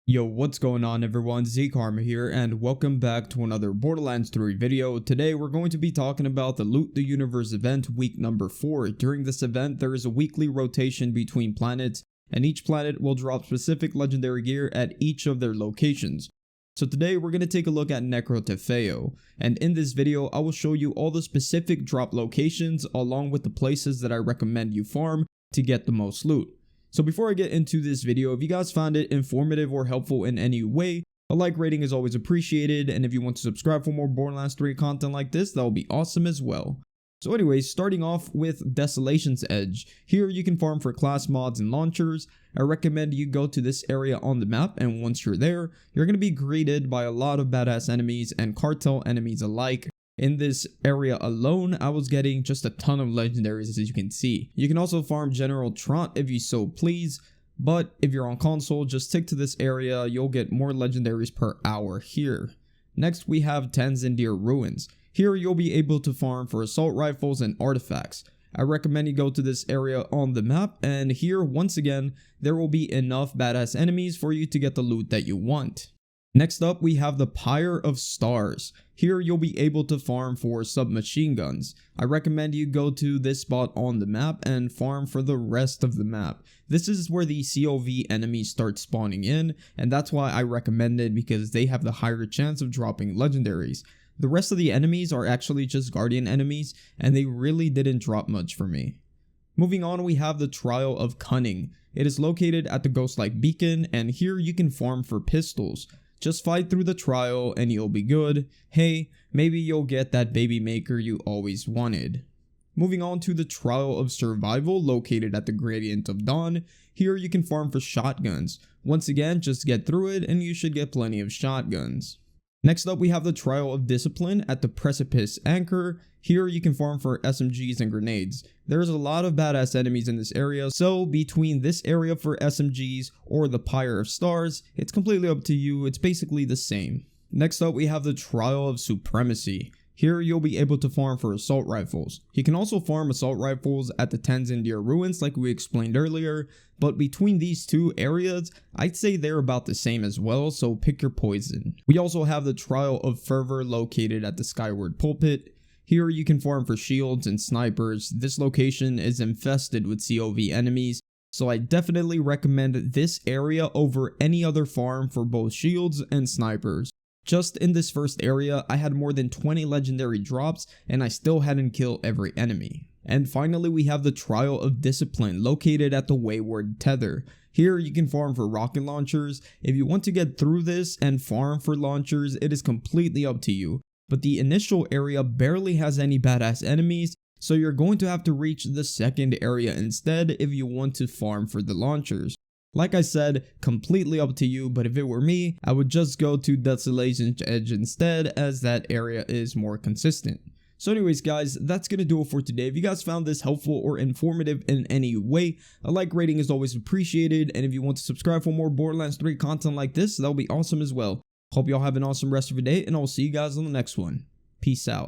Yo, what's going on everyone, Zkarma here, and welcome back to another Borderlands 3 video. Today we're going to be talking about the Loot the Universe event week number 4. During this event, there is a weekly rotation between planets, and each planet will drop specific legendary gear at each of their locations. So today we're going to take a look at Nekrotafeyo, and in this video I will show you all the specific drop locations along with the places that I recommend you farm to get the most loot. So before I get into this video, if you guys found it informative or helpful in any way, a like rating is always appreciated, and if you want to subscribe for more Borderlands 3 content like this, that will be awesome as well. So anyways, starting off with Desolations Edge. Here you can farm for class mods and launchers. I recommend you go to this area on the map, and once you're there, you're going to be greeted by a lot of badass enemies and cartel enemies alike. In this area alone, I was getting just a ton of legendaries, as you can see. You can also farm General Trot if you so please, but if you're on console, just stick to this area, you'll get more legendaries per hour here. Next we have Tanzandir Ruins. Here you'll be able to farm for assault rifles and artifacts. I recommend you go to this area on the map, and here once again, there will be enough badass enemies for you to get the loot that you want. Next up, we have the Pyre of Stars. Here you'll be able to farm for submachine guns. I recommend you go to this spot on the map and farm for the rest of the map. This is where the COV enemies start spawning in, and that's why I recommend it, because they have the higher chance of dropping legendaries. The rest of the enemies are actually just guardian enemies, and they really didn't drop much for me. Moving on, we have the Trial of Cunning. It is located at the Ghostlight Beacon, and here you can farm for pistols. Just fight through the trial and you'll be good. Hey, maybe you'll get that baby maker you always wanted. Moving on to the Trial of Survival, located at the Gradient of Dawn. Here you can farm for shotguns. Once again, just get through it and you should get plenty of shotguns. Next up, we have the Trial of Discipline at the Precipice Anchor. Here you can farm for SMGs and grenades. There's a lot of badass enemies in this area, so between this area for SMGs or the Pyre of Stars, it's completely up to you, it's basically the same. Next up, we have the Trial of Supremacy. Here you'll be able to farm for assault rifles. You can also farm assault rifles at the Tanzandir Ruins like we explained earlier, but between these two areas, I'd say they're about the same as well, so pick your poison. We also have the Trial of Fervor located at the Skyward Pulpit. Here you can farm for shields and snipers. This location is infested with COV enemies, so I definitely recommend this area over any other farm for both shields and snipers. Just in this first area, I had more than 20 legendary drops, and I still hadn't killed every enemy. And finally, we have the Trial of Discipline located at the Wayward Tether. Here you can farm for rocket launchers. If you want to get through this and farm for launchers, it is completely up to you. But the initial area barely has any badass enemies, so you're going to have to reach the second area instead if you want to farm for the launchers. Like I said, completely up to you, but if it were me, I would just go to Desolations Edge instead, as that area is more consistent. So anyways guys, that's gonna do it for today. If you guys found this helpful or informative in any way, a like rating is always appreciated, and if you want to subscribe for more Borderlands 3 content like this, that'll be awesome as well. Hope y'all have an awesome rest of your day, and I'll see you guys on the next one. Peace out.